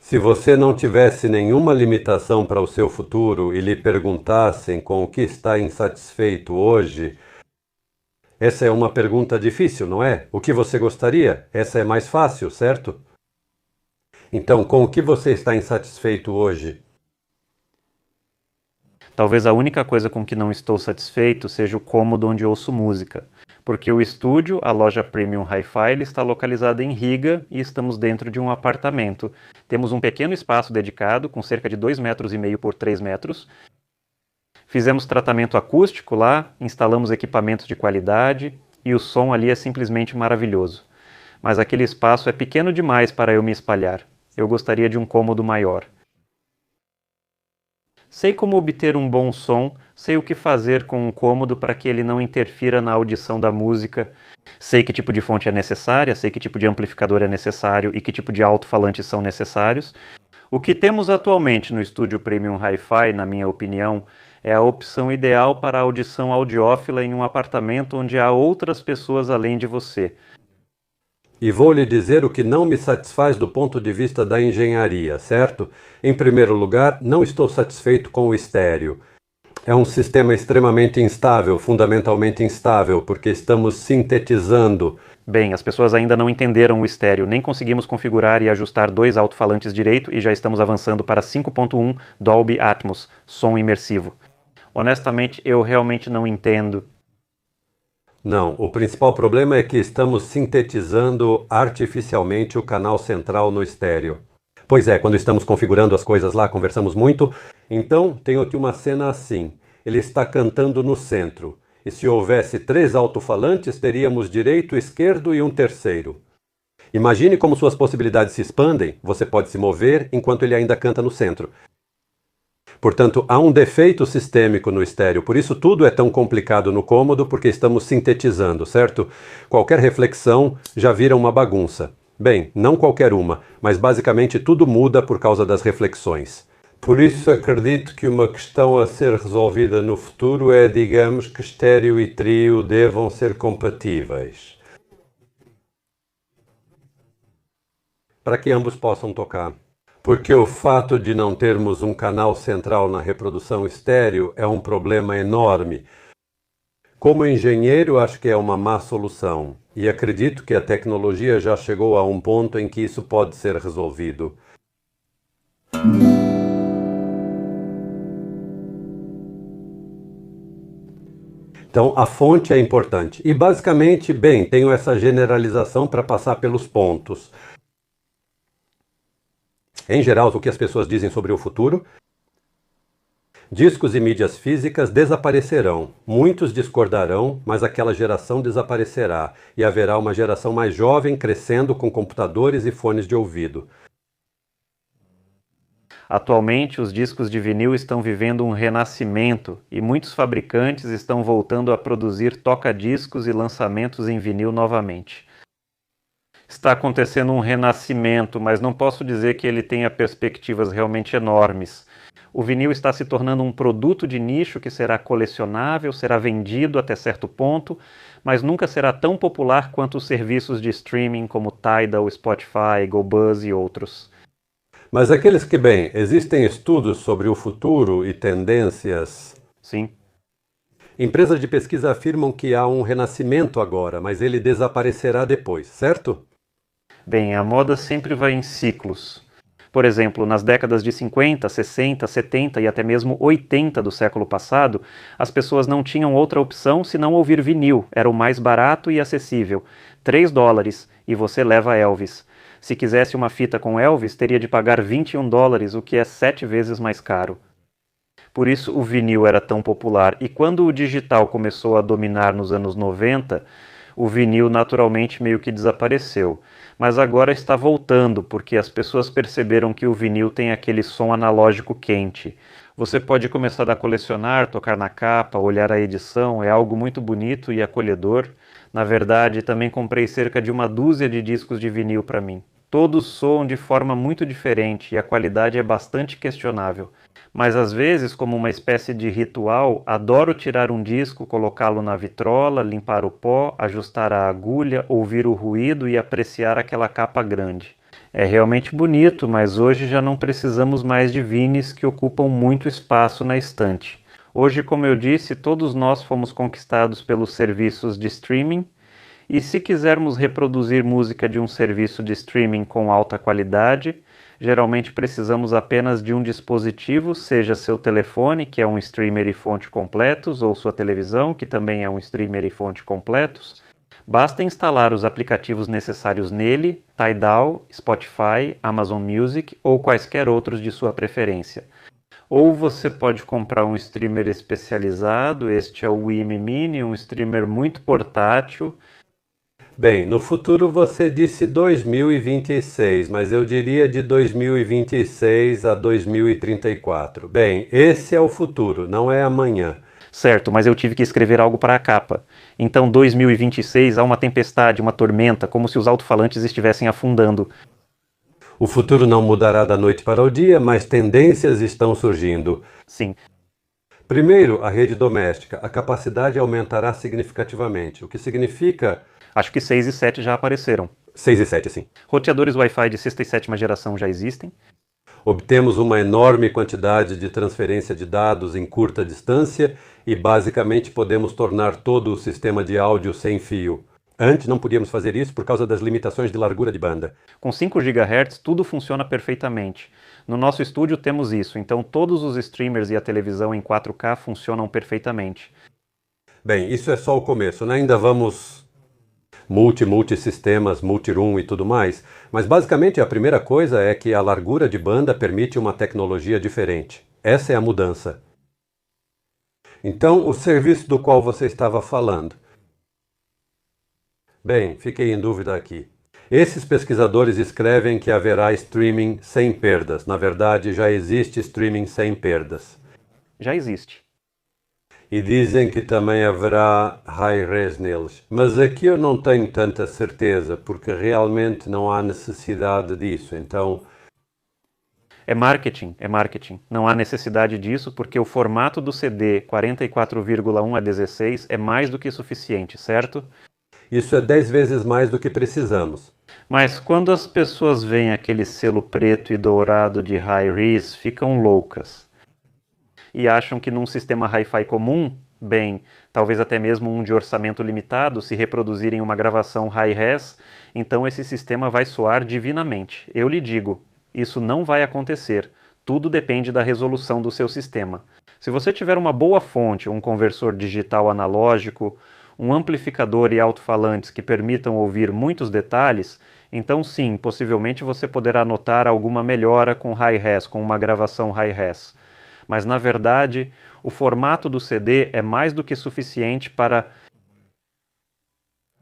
Se você não tivesse nenhuma limitação para o seu futuro e lhe perguntassem com o que está insatisfeito hoje, essa é uma pergunta difícil, não é? O que você gostaria? Essa é mais fácil, certo? Então, com o que você está insatisfeito hoje? Talvez a única coisa com que não estou satisfeito seja o cômodo onde ouço música, porque o estúdio, a loja Premium Hi-Fi, está localizada em Riga e estamos dentro de um apartamento. Temos um pequeno espaço dedicado, com cerca de 2,5 metros por 3 metros. Fizemos tratamento acústico lá, instalamos equipamentos de qualidade e o som ali é simplesmente maravilhoso. Mas aquele espaço é pequeno demais para eu me espalhar. Eu gostaria de um cômodo maior. Sei como obter um bom som, sei o que fazer com um cômodo para que ele não interfira na audição da música, sei que tipo de fonte é necessária, sei que tipo de amplificador é necessário e que tipo de alto-falantes são necessários. O que temos atualmente no estúdio Premium Hi-Fi, na minha opinião, é a opção ideal para a audição audiófila em um apartamento onde há outras pessoas além de você. E vou lhe dizer o que não me satisfaz do ponto de vista da engenharia, certo? Em primeiro lugar, não estou satisfeito com o estéreo. É um sistema extremamente instável, fundamentalmente instável, porque estamos sintetizando. Bem, as pessoas ainda não entenderam o estéreo, nem conseguimos configurar e ajustar 2 alto-falantes direito e já estamos avançando para 5.1 Dolby Atmos, som imersivo. Honestamente, eu realmente não entendo. Não, o principal problema é que estamos sintetizando artificialmente o canal central no estéreo. Pois é, quando estamos configurando as coisas lá, conversamos muito. Então, tenho aqui uma cena assim. Ele está cantando no centro. E se houvesse 3 alto-falantes, teríamos direito, esquerdo e um terceiro. Imagine como suas possibilidades se expandem. Você pode se mover enquanto ele ainda canta no centro. Portanto, há um defeito sistêmico no estéreo, por isso tudo é tão complicado no cômodo, porque estamos sintetizando, certo? Qualquer reflexão já vira uma bagunça. Bem, não qualquer uma, mas basicamente tudo muda por causa das reflexões. Por isso acredito que uma questão a ser resolvida no futuro é, digamos, que estéreo e trio devam ser compatíveis, para que ambos possam tocar. Porque o fato de não termos um canal central na reprodução estéreo é um problema enorme. Como engenheiro, acho que é uma má solução, e acredito que a tecnologia já chegou a um ponto em que isso pode ser resolvido. Então, a fonte é importante. E basicamente, bem, tenho essa generalização para passar pelos pontos. Em geral, o que as pessoas dizem sobre o futuro? Discos e mídias físicas desaparecerão. Muitos discordarão, mas aquela geração desaparecerá e haverá uma geração mais jovem crescendo com computadores e fones de ouvido. Atualmente, os discos de vinil estão vivendo um renascimento e muitos fabricantes estão voltando a produzir toca-discos e lançamentos em vinil novamente. Está acontecendo um renascimento, mas não posso dizer que ele tenha perspectivas realmente enormes. O vinil está se tornando um produto de nicho que será colecionável, será vendido até certo ponto, mas nunca será tão popular quanto os serviços de streaming como Tidal, Spotify, GoBuzz e outros. Mas aqueles que, bem, existem estudos sobre o futuro e tendências. Sim. Empresas de pesquisa afirmam que há um renascimento agora, mas ele desaparecerá depois, certo? Bem, a moda sempre vai em ciclos. Por exemplo, nas décadas de 50, 60, 70 e até mesmo 80 do século passado, as pessoas não tinham outra opção senão ouvir vinil, era o mais barato e acessível. $3 e você leva Elvis. Se quisesse uma fita com Elvis, teria de pagar $21, o que é 7 vezes mais caro. Por isso o vinil era tão popular, e quando o digital começou a dominar nos anos 90, o vinil naturalmente meio que desapareceu. Mas agora está voltando, porque as pessoas perceberam que o vinil tem aquele som analógico quente. Você pode começar a colecionar, tocar na capa, olhar a edição, é algo muito bonito e acolhedor. Na verdade, também comprei cerca de uma dúzia de discos de vinil para mim. Todos soam de forma muito diferente e a qualidade é bastante questionável. Mas às vezes, como uma espécie de ritual, adoro tirar um disco, colocá-lo na vitrola, limpar o pó, ajustar a agulha, ouvir o ruído e apreciar aquela capa grande. É realmente bonito, mas hoje já não precisamos mais de vinis que ocupam muito espaço na estante. Hoje, como eu disse, todos nós fomos conquistados pelos serviços de streaming, e se quisermos reproduzir música de um serviço de streaming com alta qualidade, geralmente precisamos apenas de um dispositivo, seja seu telefone, que é um streamer e fonte completos, ou sua televisão, que também é um streamer e fonte completos. Basta instalar os aplicativos necessários nele, Tidal, Spotify, Amazon Music ou quaisquer outros de sua preferência. Ou você pode comprar um streamer especializado, este é o Wimi Mini, um streamer muito portátil. Bem, no futuro você disse 2026, mas eu diria de 2026 a 2034. Bem, esse é o futuro, não é amanhã. Certo, mas eu tive que escrever algo para a capa. Então 2026 há uma tempestade, uma tormenta, como se os alto-falantes estivessem afundando. O futuro não mudará da noite para o dia, mas tendências estão surgindo. Sim. Primeiro, a rede doméstica. A capacidade aumentará significativamente, o que significa... Acho que 6 e 7 já apareceram. 6 e 7, sim. Roteadores Wi-Fi de sexta e sétima geração já existem. Obtemos uma enorme quantidade de transferência de dados em curta distância e basicamente podemos tornar todo o sistema de áudio sem fio. Antes não podíamos fazer isso por causa das limitações de largura de banda. Com 5 GHz tudo funciona perfeitamente. No nosso estúdio temos isso, então todos os streamers e a televisão em 4K funcionam perfeitamente. Bem, isso é só o começo, né? Ainda vamos multi-sistemas, multi-room e tudo mais, mas basicamente a primeira coisa é que a largura de banda permite uma tecnologia diferente. Essa é a mudança. Então, o serviço do qual você estava falando. Bem, fiquei em dúvida aqui. Esses pesquisadores escrevem que haverá streaming sem perdas. Na verdade, já existe streaming sem perdas. Já existe. E dizem que também haverá high-res neles. Mas aqui eu não tenho tanta certeza, porque realmente não há necessidade disso. Então... É marketing. Não há necessidade disso, porque o formato do CD 44,1 a 16 é mais do que suficiente, certo? Isso é 10 vezes mais do que precisamos. Mas quando as pessoas veem aquele selo preto e dourado de high-res, ficam loucas. E acham que num sistema hi-fi comum, bem, talvez até mesmo um de orçamento limitado, se reproduzirem uma gravação high-res, então esse sistema vai soar divinamente. Eu lhe digo, isso não vai acontecer. Tudo depende da resolução do seu sistema. Se você tiver uma boa fonte, um conversor digital analógico, um amplificador e alto-falantes que permitam ouvir muitos detalhes, então sim, possivelmente você poderá notar alguma melhora com high-res, com uma gravação high-res. Mas, na verdade, o formato do CD é mais do que suficiente para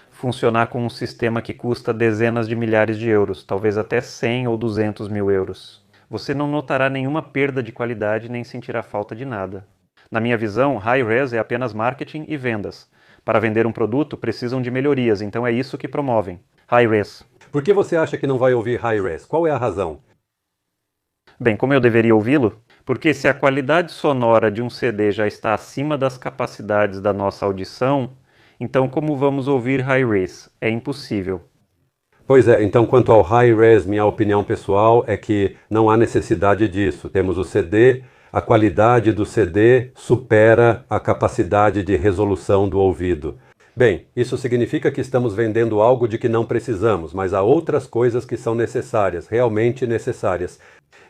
funcionar com um sistema que custa dezenas de milhares de euros, talvez até 100 ou 200 mil euros. Você não notará nenhuma perda de qualidade nem sentirá falta de nada. Na minha visão, high-res é apenas marketing e vendas. Para vender um produto, precisam de melhorias, então é isso que promovem. High-res. Por que você acha que não vai ouvir high-res? Qual é a razão? Bem, como eu deveria ouvi-lo? Porque se a qualidade sonora de um CD já está acima das capacidades da nossa audição, então como vamos ouvir high-res? É impossível. Pois é, então quanto ao high-res, minha opinião pessoal é que não há necessidade disso. Temos o CD, a qualidade do CD supera a capacidade de resolução do ouvido. Bem, isso significa que estamos vendendo algo de que não precisamos, mas há outras coisas que são necessárias, realmente necessárias.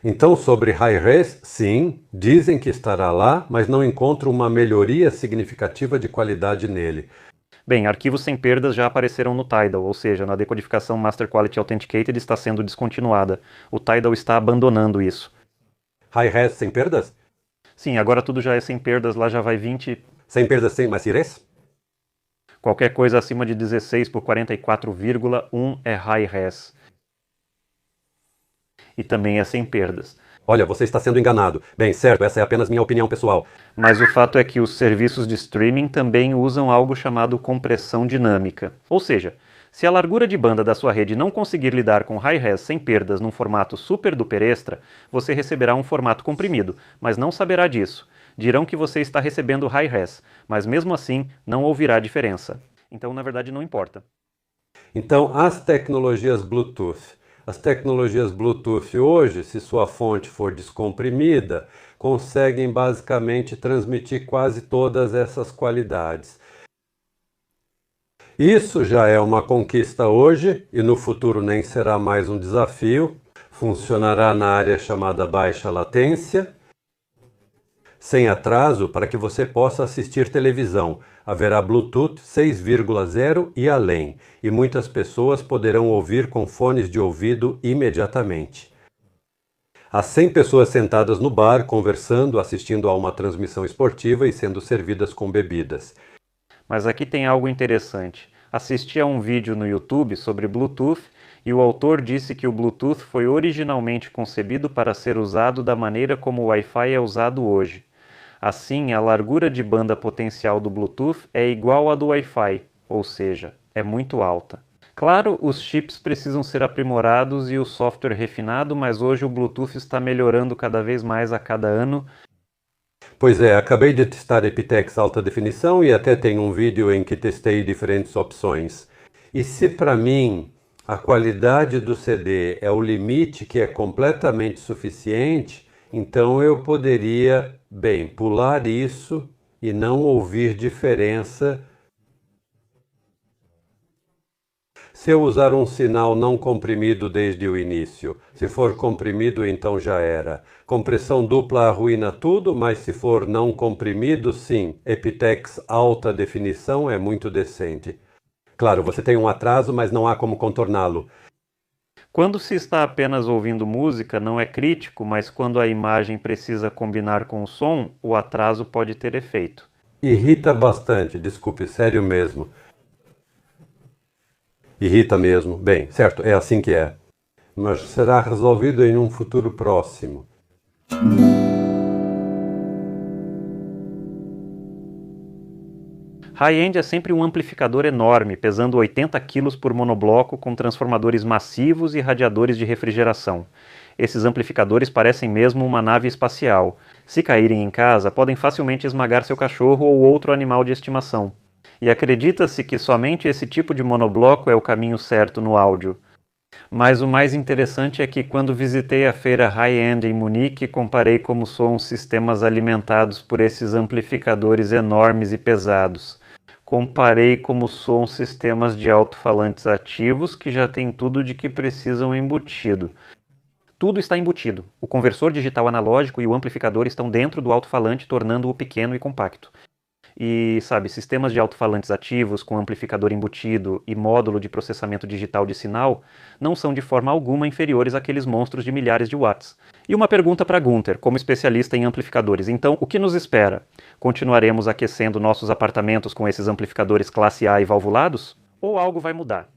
Então, sobre high-res, sim, dizem que estará lá, mas não encontro uma melhoria significativa de qualidade nele. Bem, arquivos sem perdas já apareceram no Tidal, ou seja, na decodificação Master Quality Authenticated está sendo descontinuada. O Tidal está abandonando isso. High-res sem perdas? Sim, agora tudo já é sem perdas, lá já vai 20... Sem perdas sem maciez? Qualquer coisa acima de 16 por 44,1 é high-res. E também é sem perdas. Olha, você está sendo enganado. Bem, certo, essa é apenas minha opinião pessoal. Mas o fato é que os serviços de streaming também usam algo chamado compressão dinâmica. Ou seja, se a largura de banda da sua rede não conseguir lidar com high-res sem perdas num formato super duper extra, você receberá um formato comprimido, mas não saberá disso. Dirão que você está recebendo high-res, mas mesmo assim não ouvirá diferença. Então, na verdade, não importa. Então, as tecnologias Bluetooth. As tecnologias Bluetooth hoje, se sua fonte for descomprimida, conseguem basicamente transmitir quase todas essas qualidades. Isso já é uma conquista hoje e no futuro nem será mais um desafio. Funcionará na área chamada baixa latência, sem atraso, para que você possa assistir televisão. Haverá Bluetooth 6,0 e além, e muitas pessoas poderão ouvir com fones de ouvido imediatamente. Há 100 pessoas sentadas no bar, conversando, assistindo a uma transmissão esportiva e sendo servidas com bebidas. Mas aqui tem algo interessante. Assisti a um vídeo no YouTube sobre Bluetooth e o autor disse que o Bluetooth foi originalmente concebido para ser usado da maneira como o Wi-Fi é usado hoje. Assim, a largura de banda potencial do Bluetooth é igual à do Wi-Fi, ou seja, é muito alta. Claro, os chips precisam ser aprimorados e o software refinado, mas hoje o Bluetooth está melhorando cada vez mais a cada ano. Pois é, acabei de testar Epitex alta definição e até tem um vídeo em que testei diferentes opções. E se para mim a qualidade do CD é o limite que é completamente suficiente, então eu poderia, bem, pular isso e não ouvir diferença. Se eu usar um sinal não comprimido desde o início, se for comprimido, então já era. Compressão dupla arruína tudo, mas se for não comprimido, sim. Epitex alta definição é muito decente. Claro, você tem um atraso, mas não há como contorná-lo. Quando se está apenas ouvindo música, não é crítico, mas quando a imagem precisa combinar com o som, o atraso pode ter efeito. Irrita bastante, desculpe, sério mesmo. Irrita mesmo. Bem, certo, é assim que é. Mas será resolvido em um futuro próximo. High-end é sempre um amplificador enorme, pesando 80 kg por monobloco, com transformadores massivos e radiadores de refrigeração. Esses amplificadores parecem mesmo uma nave espacial. Se caírem em casa, podem facilmente esmagar seu cachorro ou outro animal de estimação. E acredita-se que somente esse tipo de monobloco é o caminho certo no áudio. Mas o mais interessante é que quando visitei a feira High-End em Munique, comparei como soam os sistemas alimentados por esses amplificadores enormes e pesados. Comparei como soam sistemas de alto-falantes ativos que já têm tudo de que precisam embutido. Tudo está embutido. O conversor digital analógico e o amplificador estão dentro do alto-falante, tornando-o pequeno e compacto. E, sabe, sistemas de alto-falantes ativos com amplificador embutido e módulo de processamento digital de sinal não são de forma alguma inferiores àqueles monstros de milhares de watts. E uma pergunta para Gunther, como especialista em amplificadores. Então, o que nos espera? Continuaremos aquecendo nossos apartamentos com esses amplificadores classe A e valvulados? Ou algo vai mudar?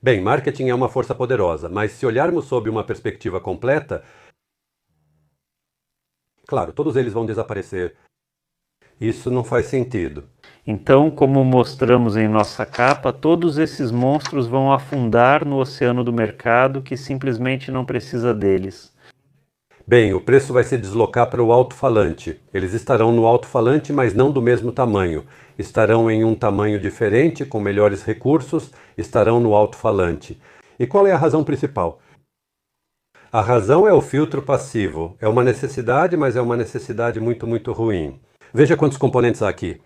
Bem, marketing é uma força poderosa, mas se olharmos sob uma perspectiva completa, claro, todos eles vão desaparecer. Isso não faz sentido. Então, como mostramos em nossa capa, todos esses monstros vão afundar no oceano do mercado que simplesmente não precisa deles. Bem, o preço vai se deslocar para o alto-falante. Eles estarão no alto-falante, mas não do mesmo tamanho. Estarão em um tamanho diferente, com melhores recursos, estarão no alto-falante. E qual é a razão principal? A razão é o filtro passivo. É uma necessidade, mas é uma necessidade muito ruim. Veja quantos componentes há aqui.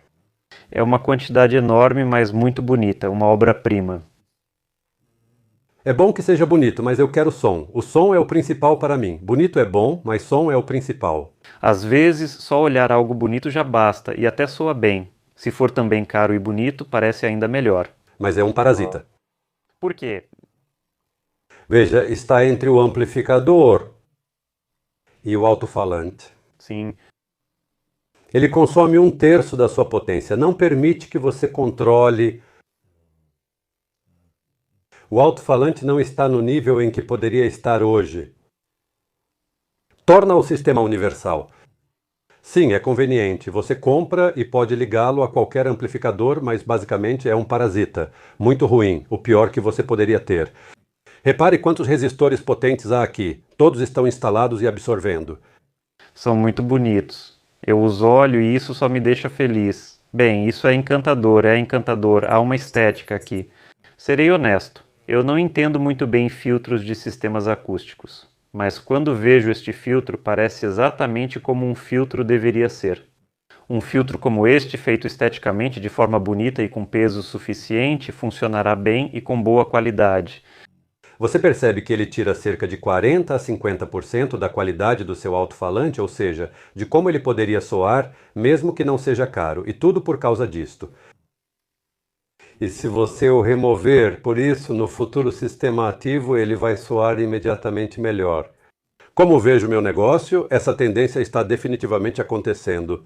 É uma quantidade enorme, mas muito bonita, uma obra-prima. É bom que seja bonito, mas eu quero som. O som é o principal para mim. Bonito é bom, mas som é o principal. Às vezes, só olhar algo bonito já basta, e até soa bem. Se for também caro e bonito, parece ainda melhor. Mas é um parasita. Por quê? Veja, está entre o amplificador e o alto-falante. Sim. Ele consome 1/3 da sua potência. Não permite que você controle. O alto-falante não está no nível em que poderia estar hoje. Torna o sistema universal. Sim, é conveniente. Você compra e pode ligá-lo a qualquer amplificador, mas basicamente é um parasita. Muito ruim, o pior que você poderia ter. Repare quantos resistores potentes há aqui. Todos estão instalados e absorvendo. São muito bonitos. Eu os olho e isso só me deixa feliz. Bem, isso é encantador. Há uma estética aqui. Serei honesto. Eu não entendo muito bem filtros de sistemas acústicos, mas quando vejo este filtro parece exatamente como um filtro deveria ser. Um filtro como este, feito esteticamente de forma bonita e com peso suficiente, funcionará bem e com boa qualidade. Você percebe que ele tira cerca de 40 a 50% da qualidade do seu alto-falante, ou seja, de como ele poderia soar, mesmo que não seja caro, e tudo por causa disto. E se você o remover, por isso, no futuro sistema ativo, ele vai soar imediatamente melhor. Como vejo meu negócio, essa tendência está definitivamente acontecendo.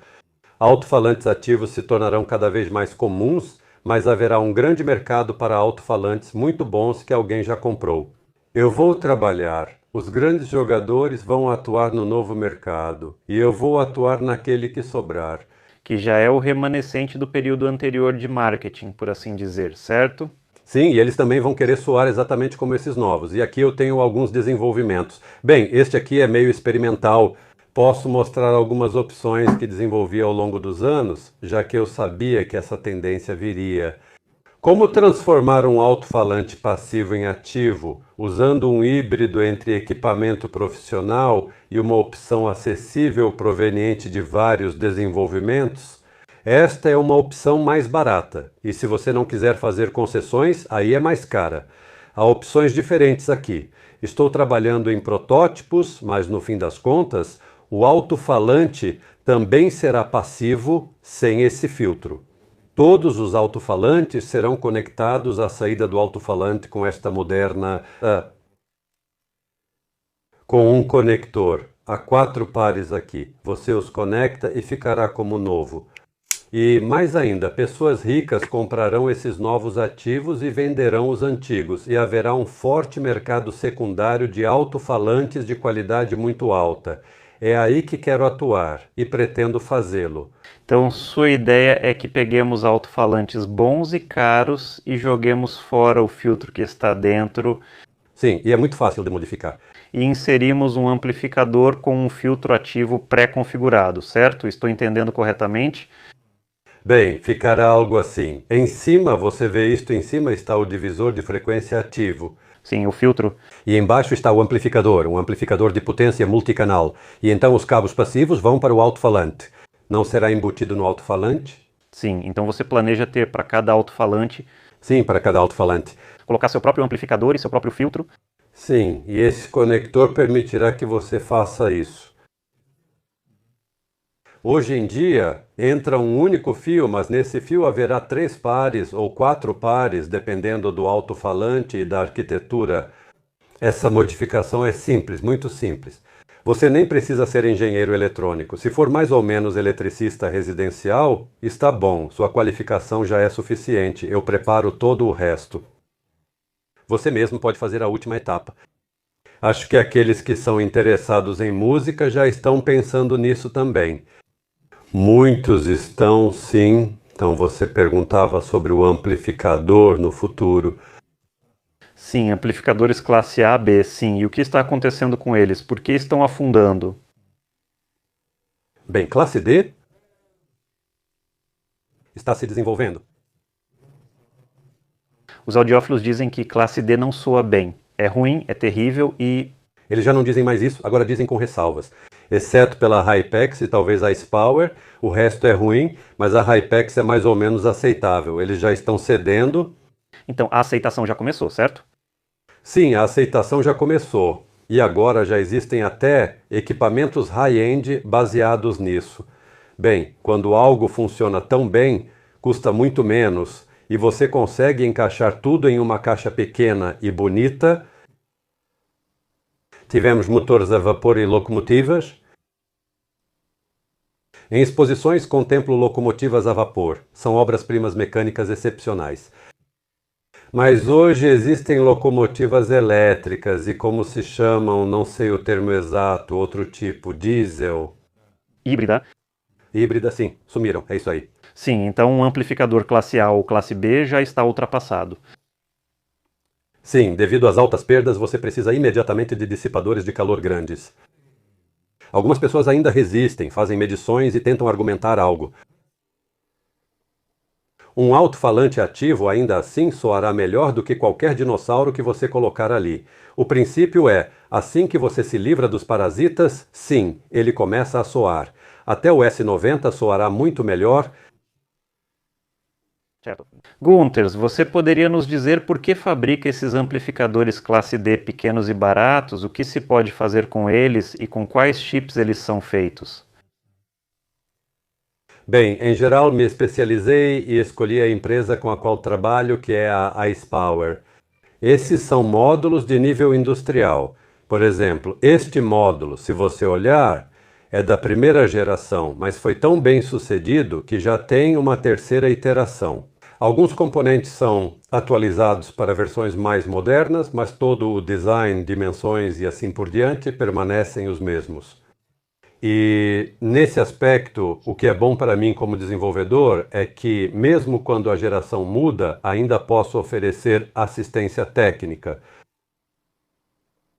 Alto-falantes ativos se tornarão cada vez mais comuns, mas haverá um grande mercado para alto-falantes muito bons que alguém já comprou. Eu vou trabalhar. Os grandes jogadores vão atuar no novo mercado, e eu vou atuar naquele que sobrar. Que já é o remanescente do período anterior de marketing, por assim dizer, certo? Sim, e eles também vão querer soar exatamente como esses novos. E aqui eu tenho alguns desenvolvimentos. Bem, este aqui é meio experimental. Posso mostrar algumas opções que desenvolvi ao longo dos anos, já que eu sabia que essa tendência viria. Como transformar um alto-falante passivo em ativo, usando um híbrido entre equipamento profissional e uma opção acessível proveniente de vários desenvolvimentos? Esta é uma opção mais barata, e se você não quiser fazer concessões, aí é mais cara. Há opções diferentes aqui. Estou trabalhando em protótipos, mas no fim das contas, o alto-falante também será passivo sem esse filtro. Todos os alto-falantes serão conectados à saída do alto-falante com esta moderna... com um conector. Há 4 pares aqui. Você os conecta e ficará como novo. E mais ainda, pessoas ricas comprarão esses novos ativos e venderão os antigos, e haverá um forte mercado secundário de alto-falantes de qualidade muito alta. É aí que quero atuar e pretendo fazê-lo. Então, sua ideia é que peguemos alto-falantes bons e caros e joguemos fora o filtro que está dentro. Sim, e é muito fácil de modificar. E inserimos um amplificador com um filtro ativo pré-configurado, certo? Estou entendendo corretamente? Bem, ficará algo assim. Em cima, você vê isto, em cima está o divisor de frequência ativo. Sim, o filtro. E embaixo está o amplificador, um amplificador de potência multicanal. E então os cabos passivos vão para o alto-falante. Não será embutido no alto-falante? Sim, então você planeja ter para cada alto-falante... Sim, para cada alto-falante. Colocar seu próprio amplificador e seu próprio filtro? Sim, e esse conector permitirá que você faça isso. Hoje em dia, entra um único fio, mas nesse fio haverá 3 pares ou 4 pares, dependendo do alto-falante e da arquitetura. Essa modificação é simples, muito simples. Você nem precisa ser engenheiro eletrônico. Se for mais ou menos eletricista residencial, está bom, sua qualificação já é suficiente. Eu preparo todo o resto. Você mesmo pode fazer a última etapa. Acho que aqueles que são interessados em música já estão pensando nisso também. Muitos estão, sim. Então você perguntava sobre o amplificador no futuro. Sim, amplificadores classe A, B, sim. E o que está acontecendo com eles? Por que estão afundando? Bem, classe D está se desenvolvendo. Os audiófilos dizem que classe D não soa bem. É ruim, é terrível e... Eles já não dizem mais isso, agora dizem com ressalvas. Exceto pela Hypex e talvez a Ice-Power, o resto é ruim, mas a Hypex é mais ou menos aceitável. Eles já estão cedendo. Então, a aceitação já começou, certo? Sim, a aceitação já começou. E agora já existem até equipamentos high-end baseados nisso. Bem, quando algo funciona tão bem, custa muito menos, e você consegue encaixar tudo em uma caixa pequena e bonita. Tivemos motores a vapor e locomotivas. Em exposições contemplo locomotivas a vapor. São obras-primas mecânicas excepcionais. Mas hoje existem locomotivas elétricas e como se chamam, não sei o termo exato, outro tipo, diesel. Híbrida. Híbrida, sim, sumiram, é isso aí. Sim, então um amplificador classe A ou classe B já está ultrapassado. Sim, devido às altas perdas, você precisa imediatamente de dissipadores de calor grandes. Algumas pessoas ainda resistem, fazem medições e tentam argumentar algo. Um alto-falante ativo, ainda assim, soará melhor do que qualquer dinossauro que você colocar ali. O princípio é, assim que você se livra dos parasitas, sim, ele começa a soar. Até o S90 soará muito melhor. Certo. Gunters, você poderia nos dizer por que fabrica esses amplificadores classe D pequenos e baratos, o que se pode fazer com eles e com quais chips eles são feitos? Bem, em geral me especializei e escolhi a empresa com a qual trabalho, que é a Ice Power. Esses são módulos de nível industrial. Por exemplo, este módulo, se você olhar, é da primeira geração, mas foi tão bem sucedido que já tem uma terceira iteração. Alguns componentes são atualizados para versões mais modernas, mas todo o design, dimensões e assim por diante permanecem os mesmos. E nesse aspecto, o que é bom para mim como desenvolvedor é que, mesmo quando a geração muda, ainda posso oferecer assistência técnica.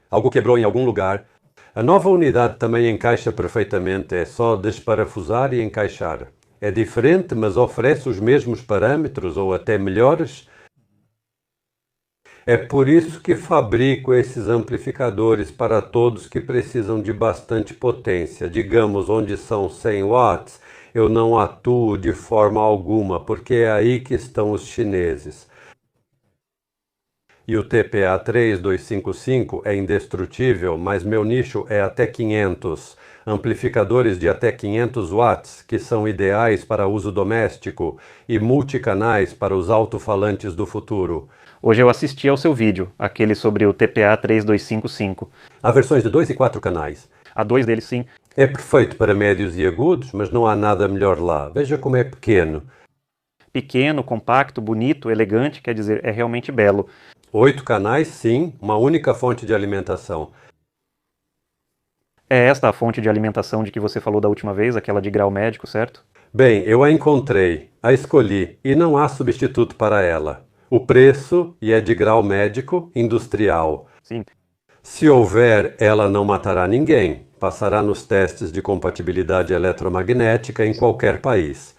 Algo quebrou em algum lugar. A nova unidade também encaixa perfeitamente, é só desparafusar e encaixar. É diferente, mas oferece os mesmos parâmetros ou até melhores. É por isso que fabrico esses amplificadores para todos que precisam de bastante potência. Digamos, onde são 100 watts, eu não atuo de forma alguma, porque é aí que estão os chineses. E o TPA 3255 é indestrutível, mas meu nicho é até 500. Amplificadores de até 500 watts, que são ideais para uso doméstico, e multicanais para os alto-falantes do futuro. Hoje eu assisti ao seu vídeo, aquele sobre o TPA 3255. Há versões de 2 e 4 canais. Há dois deles sim. É perfeito para médios e agudos, mas não há nada melhor lá. Veja como é pequeno. Pequeno, compacto, bonito, elegante, quer dizer, é realmente belo. 8 canais, sim, uma única fonte de alimentação. É esta a fonte de alimentação de que você falou da última vez, aquela de grau médico, certo? Bem, eu a encontrei, a escolhi, e não há substituto para ela. O preço, e é de grau médico, industrial. Sim. Se houver, ela não matará ninguém. Passará nos testes de compatibilidade eletromagnética em qualquer país.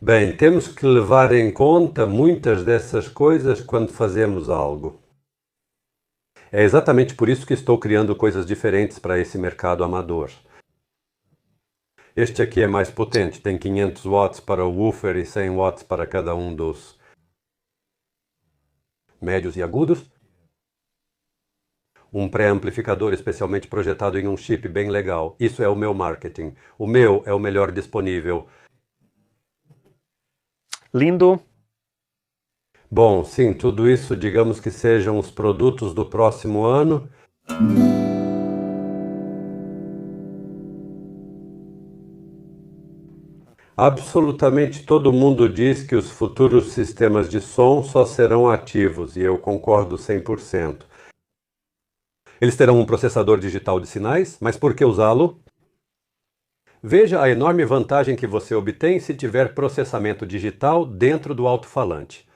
Bem, temos que levar em conta muitas dessas coisas quando fazemos algo. É exatamente por isso que estou criando coisas diferentes para esse mercado amador. Este aqui é mais potente, tem 500 watts para o woofer e 100 watts para cada um dos médios e agudos. Um pré-amplificador especialmente projetado em um chip bem legal. Isso é o meu marketing. O meu é o melhor disponível. Lindo. Bom, sim, tudo isso, digamos que sejam os produtos do próximo ano. Absolutamente todo mundo diz que os futuros sistemas de som só serão ativos, e eu concordo 100%. Eles terão um processador digital de sinais, mas por que usá-lo? Veja a enorme vantagem que você obtém se tiver processamento digital dentro do alto-falante.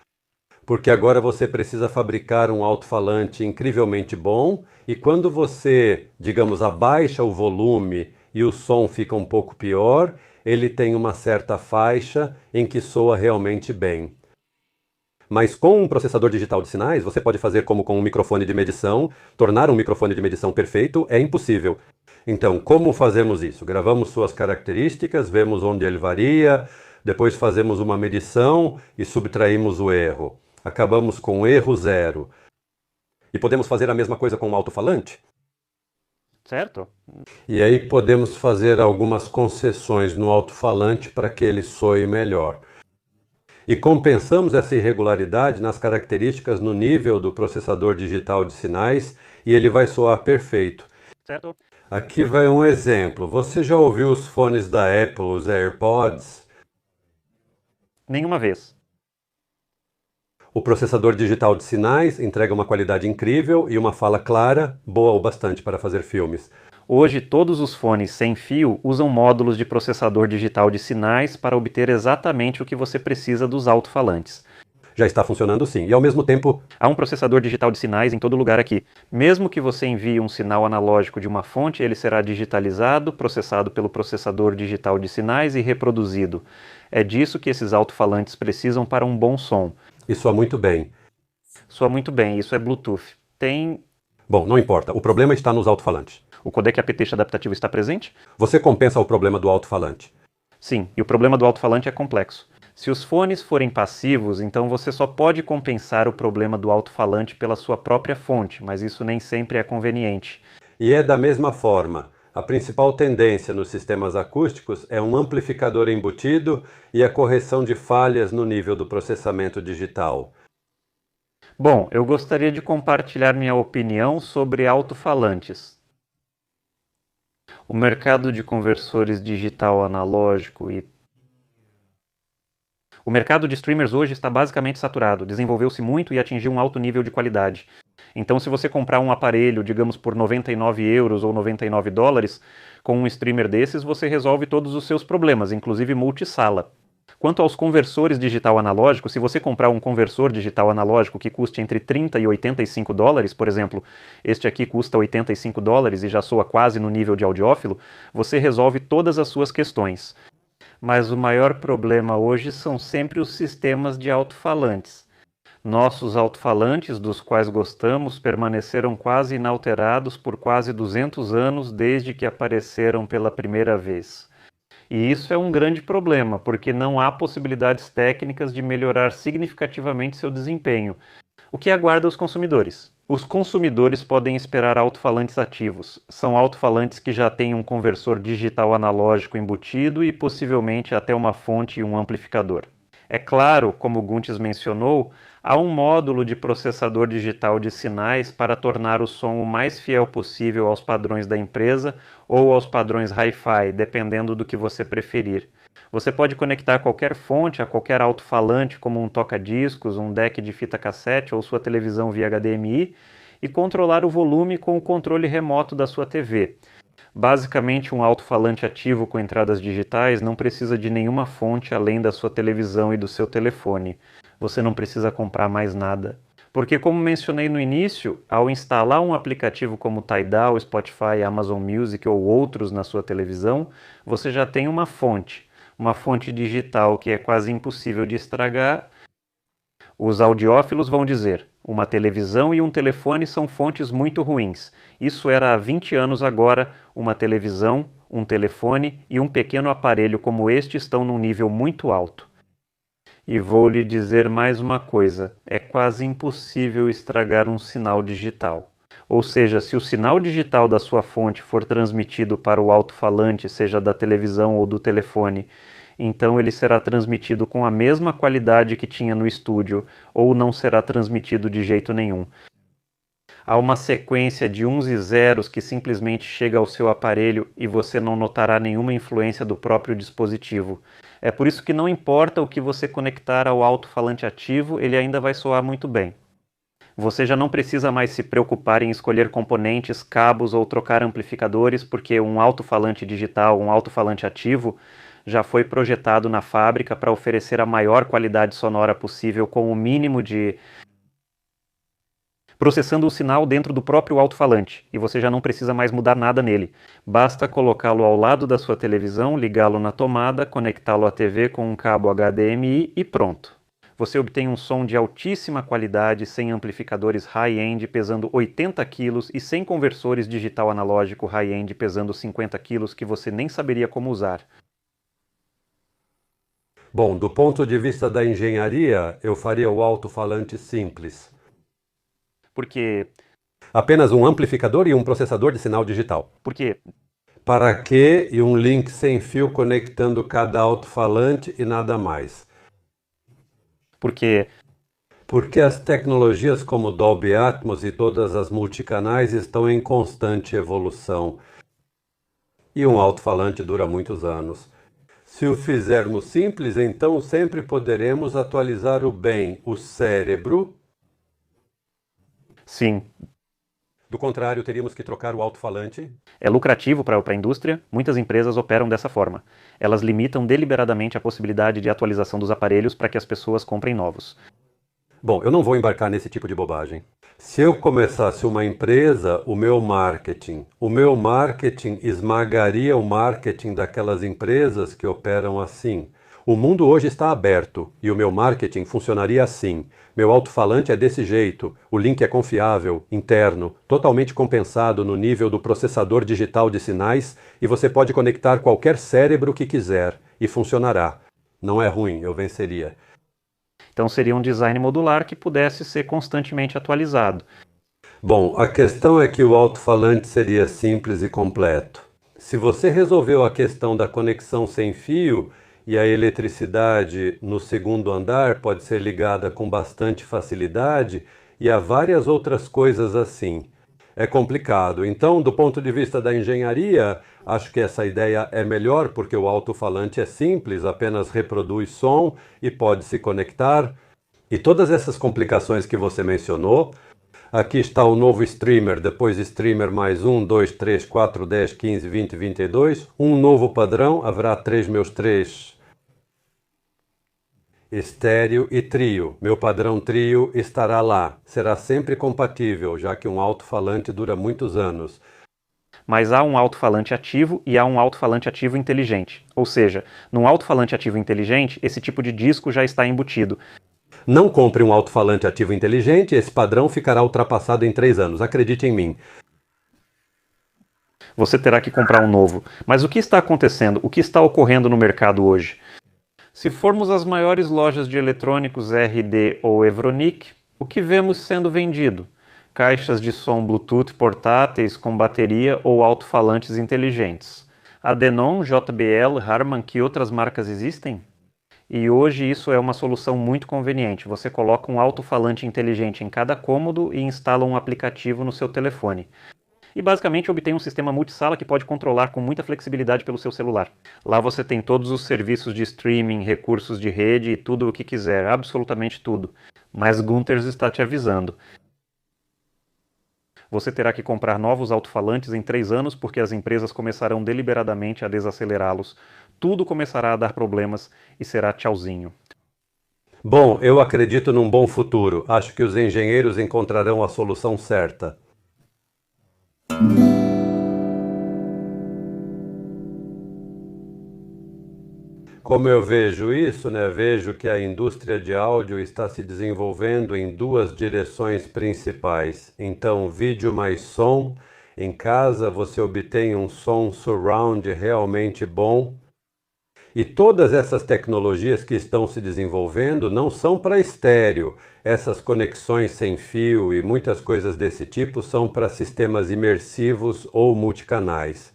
Porque agora você precisa fabricar um alto-falante incrivelmente bom, e quando você, digamos, abaixa o volume e o som fica um pouco pior, ele tem uma certa faixa em que soa realmente bem. Mas com um processador digital de sinais, você pode fazer como com um microfone de medição. Tornar um microfone de medição perfeito é impossível. Então, como fazemos isso? Gravamos suas características, vemos onde ele varia, depois fazemos uma medição e subtraímos o erro. Acabamos com erro zero. E podemos fazer a mesma coisa com um alto-falante? Certo? E aí podemos fazer algumas concessões no alto-falante para que ele soe melhor. E compensamos essa irregularidade nas características no nível do processador digital de sinais e ele vai soar perfeito. Certo. Aqui vai um exemplo. Você já ouviu os fones da Apple, os AirPods? Nenhuma vez. O processador digital de sinais entrega uma qualidade incrível e uma fala clara, boa o bastante para fazer filmes. Hoje, todos os fones sem fio usam módulos de processador digital de sinais para obter exatamente o que você precisa dos alto-falantes. Já está funcionando sim. E ao mesmo tempo, há um processador digital de sinais em todo lugar aqui. Mesmo que você envie um sinal analógico de uma fonte, ele será digitalizado, processado pelo processador digital de sinais e reproduzido. É disso que esses alto-falantes precisam para um bom som. e soa muito bem. Soa muito bem, isso é Bluetooth. Tem... Bom, não importa. O problema está nos alto-falantes. O codec aptX adaptativo está presente? Você compensa o problema do alto-falante. Sim, e o problema do alto-falante é complexo. Se os fones forem passivos, então você só pode compensar o problema do alto-falante pela sua própria fonte, mas isso nem sempre é conveniente. E é da mesma forma. A principal tendência nos sistemas acústicos é um amplificador embutido e a correção de falhas no nível do processamento digital. Bom, eu gostaria de compartilhar minha opinião sobre alto-falantes. O mercado de conversores digital analógico e o mercado de streamers hoje está basicamente saturado, desenvolveu-se muito e atingiu um alto nível de qualidade. Então, se você comprar um aparelho, digamos, por 99 euros ou 99 dólares, com um streamer desses, você resolve todos os seus problemas, inclusive multisala. Quanto aos conversores digital analógico, se você comprar um conversor digital analógico que custe entre 30 e 85 dólares, por exemplo, este aqui custa 85 dólares e já soa quase no nível de audiófilo, você resolve todas as suas questões. Mas o maior problema hoje são sempre os sistemas de alto-falantes. Nossos alto-falantes, dos quais gostamos, permaneceram quase inalterados por quase 200 anos desde que apareceram pela primeira vez. E isso é um grande problema, porque não há possibilidades técnicas de melhorar significativamente seu desempenho. O que aguarda os consumidores? Os consumidores podem esperar alto-falantes ativos. São alto-falantes que já têm um conversor digital analógico embutido e possivelmente até uma fonte e um amplificador. É claro, como o Guntes mencionou, há um módulo de processador digital de sinais para tornar o som o mais fiel possível aos padrões da empresa ou aos padrões Hi-Fi, dependendo do que você preferir. Você pode conectar qualquer fonte a qualquer alto-falante, como um toca-discos, um deck de fita cassete ou sua televisão via HDMI, e controlar o volume com o controle remoto da sua TV. Basicamente, um alto-falante ativo com entradas digitais não precisa de nenhuma fonte além da sua televisão e do seu telefone. Você não precisa comprar mais nada. Porque, como mencionei no início, ao instalar um aplicativo como Tidal, Spotify, Amazon Music ou outros na sua televisão, você já tem uma fonte digital que é quase impossível de estragar. Os audiófilos vão dizer: uma televisão e um telefone são fontes muito ruins. Isso era há 20 anos agora, uma televisão, um telefone e um pequeno aparelho como este estão num nível muito alto. E vou lhe dizer mais uma coisa, é quase impossível estragar um sinal digital. Ou seja, se o sinal digital da sua fonte for transmitido para o alto-falante, seja da televisão ou do telefone, então ele será transmitido com a mesma qualidade que tinha no estúdio, ou não será transmitido de jeito nenhum. Há uma sequência de uns e zeros que simplesmente chega ao seu aparelho e você não notará nenhuma influência do próprio dispositivo. É por isso que não importa o que você conectar ao alto-falante ativo, ele ainda vai soar muito bem. Você já não precisa mais se preocupar em escolher componentes, cabos ou trocar amplificadores, porque um alto-falante digital, um alto-falante ativo, já foi projetado na fábrica para oferecer a maior qualidade sonora possível com o mínimo de... processando o sinal dentro do próprio alto-falante, e você já não precisa mais mudar nada nele. Basta colocá-lo ao lado da sua televisão, ligá-lo na tomada, conectá-lo à TV com um cabo HDMI e pronto. Você obtém um som de altíssima qualidade, sem amplificadores high-end pesando 80 kg e sem conversores digital analógico high-end pesando 50 kg que você nem saberia como usar. Bom, do ponto de vista da engenharia, eu faria o alto-falante simples. Porque Apenas um amplificador e um processador de sinal digital. Porque Para quê? E um link sem fio conectando cada alto-falante e nada mais. Porque Porque as tecnologias como Dolby Atmos e todas as multicanais estão em constante evolução. E um alto-falante dura muitos anos. Se o fizermos simples, então sempre poderemos atualizar o bem, o cérebro. sim, Do contrário, teríamos que trocar o alto-falante. é lucrativo para a indústria, muitas empresas operam dessa forma. Elas limitam deliberadamente a possibilidade de atualização dos aparelhos para que as pessoas comprem novos. Bom, eu não vou embarcar nesse tipo de bobagem. Se eu começasse uma empresa, o meu marketing esmagaria o marketing daquelas empresas que operam assim. O mundo hoje está aberto e o meu marketing funcionaria assim. Meu alto-falante é desse jeito, o link é confiável, interno, totalmente compensado no nível do processador digital de sinais e você pode conectar qualquer cérebro que quiser e funcionará. Não é ruim, eu venceria. Então seria um design modular que pudesse ser constantemente atualizado. Bom, a questão é que o alto-falante seria simples e completo. Se você resolveu a questão da conexão sem fio e a eletricidade no segundo andar pode ser ligada com bastante facilidade e há várias outras coisas assim. É complicado. Então, do ponto de vista da engenharia, acho que essa ideia é melhor porque o alto-falante é simples, apenas reproduz som e pode se conectar. E todas essas complicações que você mencionou, aqui está o novo streamer, depois streamer mais 1, 2, 3, 4, 10, 15, 20, 22. Um novo padrão, haverá 3 estéreo e trio. Meu padrão trio estará lá. Será sempre compatível, já que um alto-falante dura muitos anos. Mas há um alto-falante ativo e há um alto-falante ativo inteligente. Ou seja, num alto-falante ativo inteligente, esse tipo de disco já está embutido. Não compre um alto-falante ativo inteligente, esse padrão ficará ultrapassado em 3 anos. Acredite em mim. Você terá que comprar um novo. Mas o que está acontecendo? O que está ocorrendo no mercado hoje? Se formos às maiores lojas de eletrônicos RD ou Evronic, o que vemos sendo vendido? Caixas de som Bluetooth portáteis com bateria ou alto-falantes inteligentes. A Denon, JBL, Harman, que outras marcas existem? E hoje isso é uma solução muito conveniente. Você coloca um alto-falante inteligente em cada cômodo e instala um aplicativo no seu telefone. E basicamente obtém um sistema multisala que pode controlar com muita flexibilidade pelo seu celular. Lá você tem todos os serviços de streaming, recursos de rede e tudo o que quiser, absolutamente tudo. Mas Gunters está te avisando. Você terá que comprar novos alto-falantes em 3 anos porque as empresas começarão deliberadamente a desacelerá-los. Tudo começará a dar problemas e será tchauzinho. Bom, eu acredito num bom futuro. Acho que os engenheiros encontrarão a solução certa. Como eu vejo isso, né? Vejo que a indústria de áudio está se desenvolvendo em 2 direções principais. Então, vídeo mais som. Em casa você obtém um som surround realmente bom. E todas essas tecnologias que estão se desenvolvendo não são para estéreo. Essas conexões sem fio e muitas coisas desse tipo são para sistemas imersivos ou multicanais.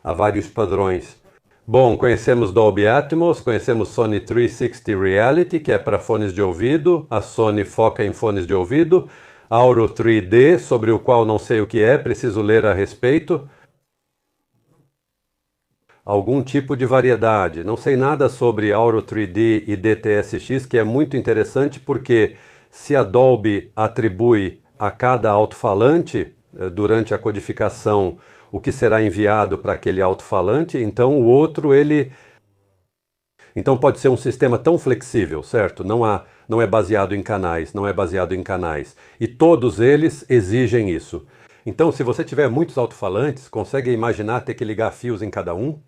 Há vários padrões. Bom, conhecemos Dolby Atmos, conhecemos Sony 360 Reality, que é para fones de ouvido. A Sony foca em fones de ouvido. Auro 3D, sobre o qual não sei o que é, preciso ler a respeito. Algum tipo de variedade. Não sei nada sobre Auro 3D e DTS:X, que é muito interessante porque se a Dolby atribui a cada alto-falante, durante a codificação, o que será enviado para aquele alto-falante, então o outro Então pode ser um sistema tão flexível, certo? Não é baseado em canais, não é baseado em canais. E todos eles exigem isso. Então, se você tiver muitos alto-falantes, consegue imaginar ter que ligar fios em cada um?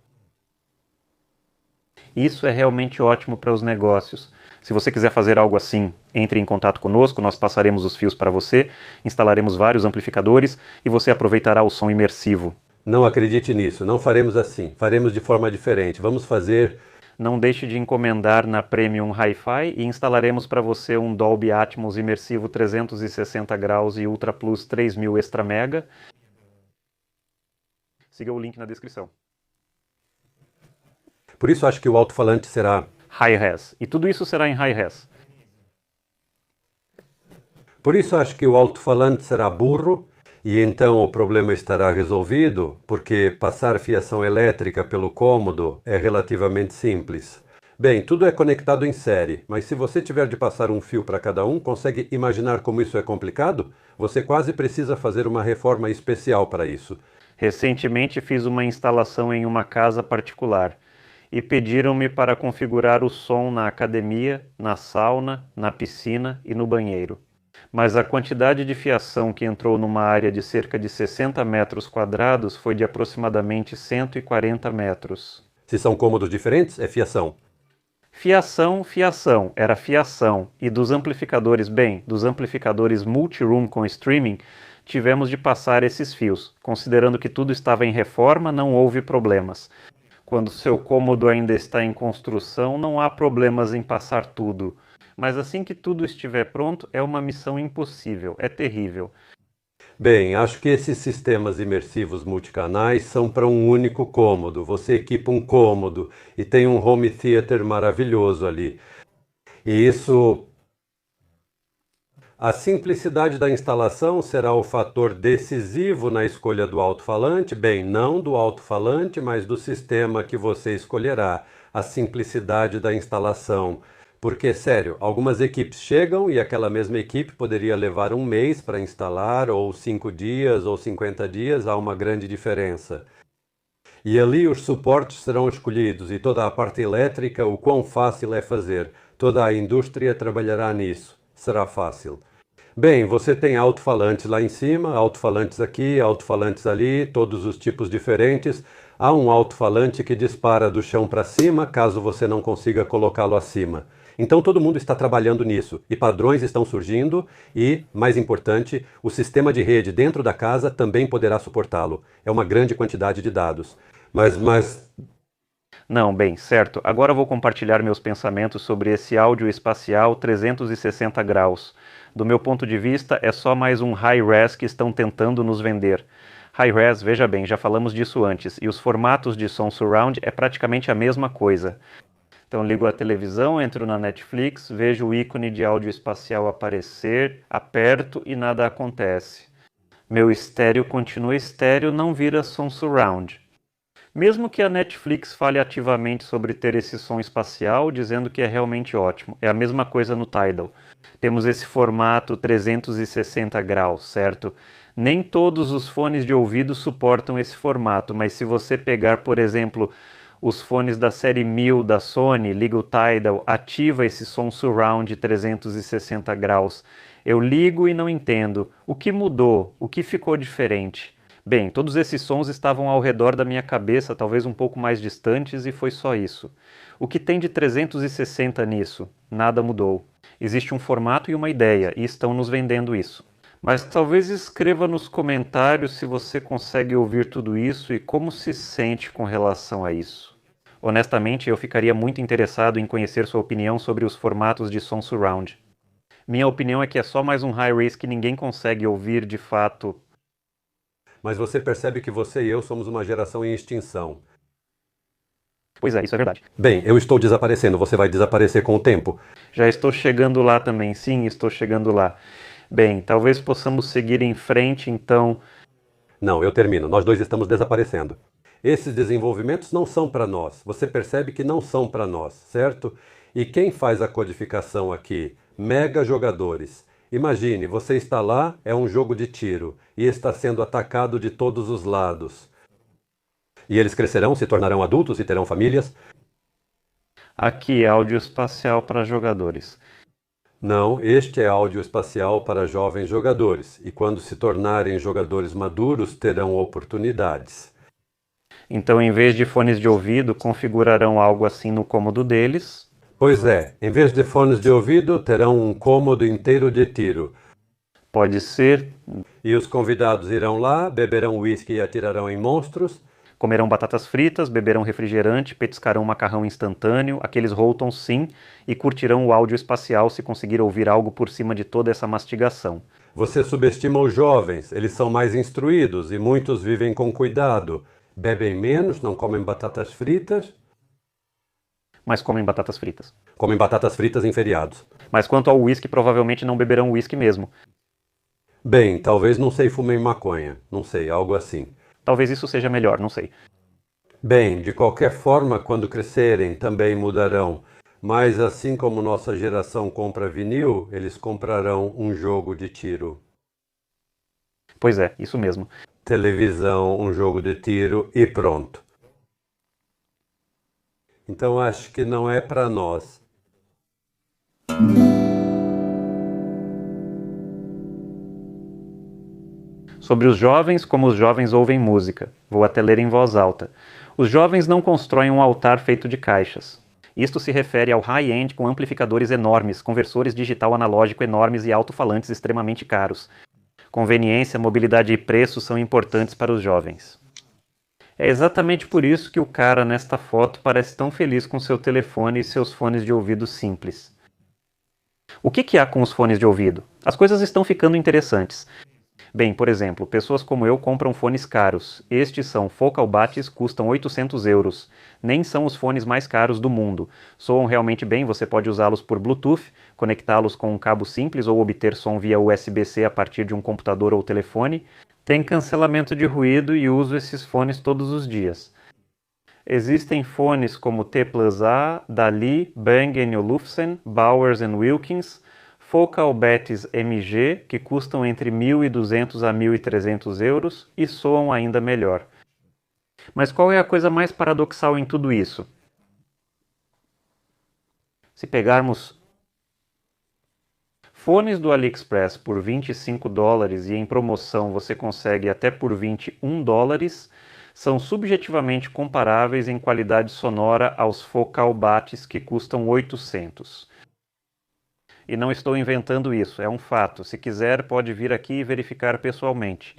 Isso é realmente ótimo para os negócios. Se você quiser fazer algo assim, entre em contato conosco, nós passaremos os fios para você, instalaremos vários amplificadores e você aproveitará o som imersivo. Não acredite nisso, não faremos assim, faremos de forma diferente. Vamos fazer... Não deixe de encomendar na Premium Hi-Fi e instalaremos para você um Dolby Atmos imersivo 360 graus e Ultra Plus 3000 Extra Mega. Siga o link na descrição. Por isso acho que o alto-falante será Hi-Res. E tudo isso será em Hi-Res. Por isso acho que o alto-falante será burro e então o problema estará resolvido, porque passar fiação elétrica pelo cômodo é relativamente simples. Bem, tudo é conectado em série, mas se você tiver de passar um fio para cada um, consegue imaginar como isso é complicado? Você quase precisa fazer uma reforma especial para isso. Recentemente fiz uma instalação em uma casa particular. e pediram-me para configurar o som na academia, na sauna, na piscina e no banheiro. Mas a quantidade de fiação que entrou numa área de cerca de 60 metros quadrados foi de aproximadamente 140 metros. Se são cômodos diferentes, é fiação. Fiação, era fiação. E dos amplificadores, dos amplificadores multi-room com streaming, tivemos de passar esses fios. Considerando que tudo estava em reforma, não houve problemas. Quando seu cômodo ainda está em construção, não há problemas em passar tudo. Mas assim que tudo estiver pronto, é uma missão impossível, é terrível. Bem, acho que esses sistemas imersivos multicanais são para um único cômodo. Você equipa um cômodo e tem um home theater maravilhoso ali. E isso. A simplicidade da instalação será o fator decisivo na escolha do alto-falante? Bem, não do alto-falante, mas do sistema que você escolherá. A simplicidade da instalação. Porque, sério, algumas equipes chegam e aquela mesma equipe poderia levar um mês para instalar, ou 5 dias, ou 50 dias, há uma grande diferença. E ali os suportes serão escolhidos e toda a parte elétrica, o quão fácil é fazer. Toda a indústria trabalhará nisso. Será fácil. Bem, você tem alto-falantes lá em cima, alto-falantes aqui, alto-falantes ali, todos os tipos diferentes. Há um alto-falante que dispara do chão para cima, caso você não consiga colocá-lo acima. Então todo mundo está trabalhando nisso e padrões estão surgindo e, mais importante, o sistema de rede dentro da casa também poderá suportá-lo. É uma grande quantidade de dados. Mas... Não, certo. Agora vou compartilhar meus pensamentos sobre esse áudio espacial 360 graus. Do meu ponto de vista, é só mais um high-res que estão tentando nos vender. High-res, veja bem, já falamos disso antes, e os formatos de som surround é praticamente a mesma coisa. Então ligo a televisão, entro na Netflix, vejo o ícone de áudio espacial aparecer, aperto e nada acontece. Meu estéreo continua estéreo, não vira som surround. Mesmo que a Netflix fale ativamente sobre ter esse som espacial, dizendo que é realmente ótimo. É a mesma coisa no Tidal. Temos esse formato 360 graus, certo? Nem todos os fones de ouvido suportam esse formato, mas se você pegar, por exemplo, os fones da série 1000 da Sony, liga o Tidal, ativa esse som surround 360 graus. Eu ligo e não entendo. O que mudou? O que ficou diferente? Bem, todos esses sons estavam ao redor da minha cabeça, talvez um pouco mais distantes, e foi só isso. O que tem de 360 nisso? Nada mudou. Existe um formato e uma ideia, e estão nos vendendo isso. Mas talvez escreva nos comentários se você consegue ouvir tudo isso e como se sente com relação a isso. Honestamente, eu ficaria muito interessado em conhecer sua opinião sobre os formatos de som surround. Minha opinião é que é só mais um high-res que ninguém consegue ouvir de fato. Mas você percebe que você e eu somos uma geração em extinção. Pois é, isso é verdade. Bem, eu estou desaparecendo, você vai desaparecer com o tempo. Já estou chegando lá também, sim, estou chegando lá. Bem, talvez possamos seguir em frente, então... Não, eu termino. Nós dois estamos desaparecendo. Esses desenvolvimentos não são para nós. Você percebe que não são para nós, certo? E quem faz a codificação aqui? Mega jogadores. Imagine, você está lá, é um jogo de tiro, e está sendo atacado de todos os lados. E eles crescerão, se tornarão adultos e terão famílias? Aqui, áudio espacial para jogadores. Não, este é áudio espacial para jovens jogadores, e quando se tornarem jogadores maduros, terão oportunidades. Então, em vez de fones de ouvido, configurarão algo assim no cômodo deles. Pois é, em vez de fones de ouvido, terão um cômodo inteiro de tiro. Pode ser. E os convidados irão lá, beberão uísque e atirarão em monstros. Comerão batatas fritas, beberão refrigerante, petiscarão macarrão instantâneo, aqueles Roltons sim, e curtirão o áudio espacial se conseguir ouvir algo por cima de toda essa mastigação. Você subestima os jovens, eles são mais instruídos e muitos vivem com cuidado. Bebem menos, não comem batatas fritas. Mas comem batatas fritas. Comem batatas fritas em feriados. Mas quanto ao uísque, provavelmente não beberão uísque mesmo. Bem, talvez não sei fumem maconha. Não sei, algo assim. Talvez isso seja melhor, não sei. Bem, de qualquer forma, quando crescerem, também mudarão. Mas assim como nossa geração compra vinil, eles comprarão um jogo de tiro. Pois é, isso mesmo. Televisão, um jogo de tiro e pronto. Então acho que não é para nós. Sobre os jovens, como os jovens ouvem música. Vou até ler em voz alta. Os jovens não constroem um altar feito de caixas. Isto se refere ao high-end com amplificadores enormes, conversores digital analógico enormes e alto-falantes extremamente caros. Conveniência, mobilidade e preço são importantes para os jovens. É exatamente por isso que o cara nesta foto parece tão feliz com seu telefone e seus fones de ouvido simples. O que há com os fones de ouvido? As coisas estão ficando interessantes. Bem, por exemplo, pessoas como eu compram fones caros. Estes são Focal Batis, custam 800 euros. Nem são os fones mais caros do mundo. Soam realmente bem, você pode usá-los por Bluetooth, conectá-los com um cabo simples ou obter som via USB-C a partir de um computador ou telefone. Tem cancelamento de ruído e uso esses fones todos os dias. Existem fones como T+A, Dali, Bang & Olufsen, Bowers & Wilkins, Focal Batis MG, que custam entre 1.200 a 1.300 euros e soam ainda melhor. Mas qual é a coisa mais paradoxal em tudo isso? Se pegarmos fones do AliExpress por 25 dólares e em promoção você consegue até por 21 dólares, são subjetivamente comparáveis em qualidade sonora aos Focal Batis que custam 800. E não estou inventando isso, é um fato. Se quiser, pode vir aqui e verificar pessoalmente.